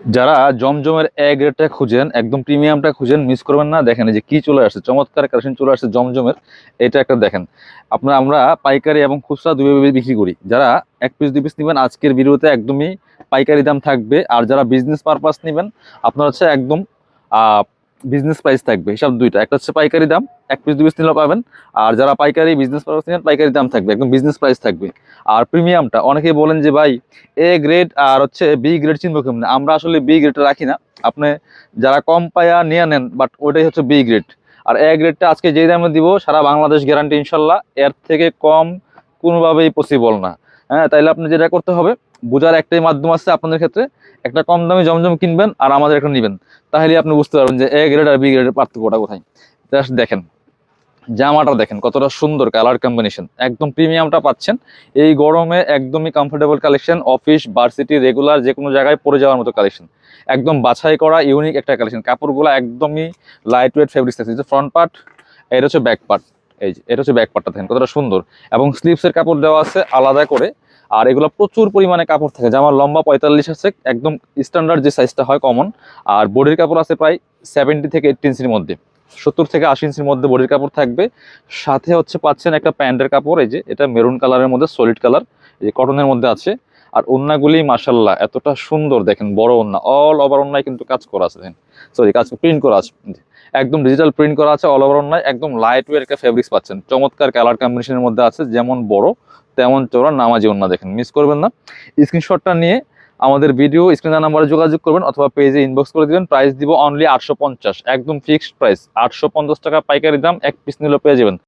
যারা জমজমের এ গ্রেডটা খুঁজেন, একদম প্রিমিয়ামটা খুঁজেন, মিস করবেন না। দেখেন এই যে কি চলে আসছে, চমৎকার কালেকশন চলে আসছে জমজমের। এটা একটা দেখেন, আমরা পাইকারি এবং খুচরা দুইভাবে বিক্রি করি। যারা এক পিস দুই পিস নেবেন আজকের ভিডিওতে একদমই পাইকারি দাম থাকবে, আর যারা বিজনেস পারপাস নেবেন আপনার হচ্ছে একদম বিজনেস প্রাইস থাকবে। হিসাব দুইটা, একটা হচ্ছে পাইকারি দাম, এক পিস দুই পিস নিলেও পাবেন। আর যারা পাইকারি বিজনেস পারপাস নেবেন পাইকারি দাম থাকবে, একদম বিজনেস প্রাইস থাকবে। আর প্রিমিয়ামটা অনেকেই বলেন যে ভাই এ গ্রেড আর হচ্ছে বি গ্রেড চিনবো কেমনে, আমরা আসলে বি গ্রেড রাখি না। আপনি যারা কম পায়া নিয়ে নেন, বাট ওইটাই হচ্ছে বি গ্রেড। আর এ গ্রেডটা আজকে যেই দামে দিব সারা বাংলাদেশ গ্যারান্টি ইনশাল্লাহ, এর থেকে কম কোনোভাবেই পসিবল না। হ্যাঁ, তাইলে আপনি যেটা করতে হবে, বোঝার একটাই মাধ্যম আছে আপনাদের ক্ষেত্রে, একটা কম দামে জমজম কিনবেন আর আমাদের একটা নেবেন, তাহলে আপনি বুঝতে পারবেন যে এ গ্রেড আর বি গ্রেডের পার্থক্যটা কোথায়। জাস্ট দেখেন জামাটা, দেখেন কতটা সুন্দর কালার কম্বিনেশন, একদম প্রিমিয়ামটা পাচ্ছেন এই গরমে। একদমই comfortable collection, office varsity regular যে কোনো জায়গায় পরে যাওয়ার মতো কালেকশন, একদম বাছাই করা ইউনিক একটা কালেকশন। কাপড়গুলো একদমই লাইট ওয়েট ফেব্রিক্স আছে। ফ্রন্ট পার্ট, এটা হচ্ছে ব্যাক পার্ট। এই যে এটা হচ্ছে ব্যাক পার্টটা, দেখেন কতটা সুন্দর। এবং স্লিভসের কাপড় দেওয়া আছে আলাদা করে। আর এগুলো প্রচুর পরিমাণে কাপড় থাকে। জামার লম্বা 45 আছে, একদম স্ট্যান্ডার্ড যে সাইজটা হয় কমন। আর বডির কাপড় আছে প্রায় 70 থেকে 80 ইঞ্চির মধ্যে, 70 থেকে 80 ইঞ্চির মধ্যে বডির কাপড় থাকবে। সাথে হচ্ছে পাচ্ছেন একটা প্যান্টের কাপড়, এই যে এটা মেরুন কালারের মধ্যে সলিড কালার, এই যে কটনের মধ্যে আছে। আর ওন্নাগুলি মাশাল্লাহ এতটা সুন্দর, দেখেন বড় ওন্না, অল ওভার ওন্নায় কিন্তু কাজ করা আছে, সরি কাজ প্রিন্ট করা আছে, একদম ডিজিটাল প্রিন্ট করা আছে অল ওভার ওন্নায়। একদম লাইট ওয়েট একটা ফেব্রিক্স পাচ্ছেন, চমৎকার কালার কম্বিনেশনের মধ্যে আছে, যেমন বড় তেমন চওড়া নামাজি ওন্না। দেখেন মিস করবেন না। স্ক্রিনশটটা নিয়ে আমাদের ভিডিও স্ক্রিন নাম্বারে যোগাযোগ করবেন অথবা পেজে ইনবক্স করে দিবেন। প্রাইস দিব অনলি 850, একদম ফিক্সড প্রাইস 850 টাকা পাইকারি দাম, এক পিস নিলে পেয়ে যাবেন।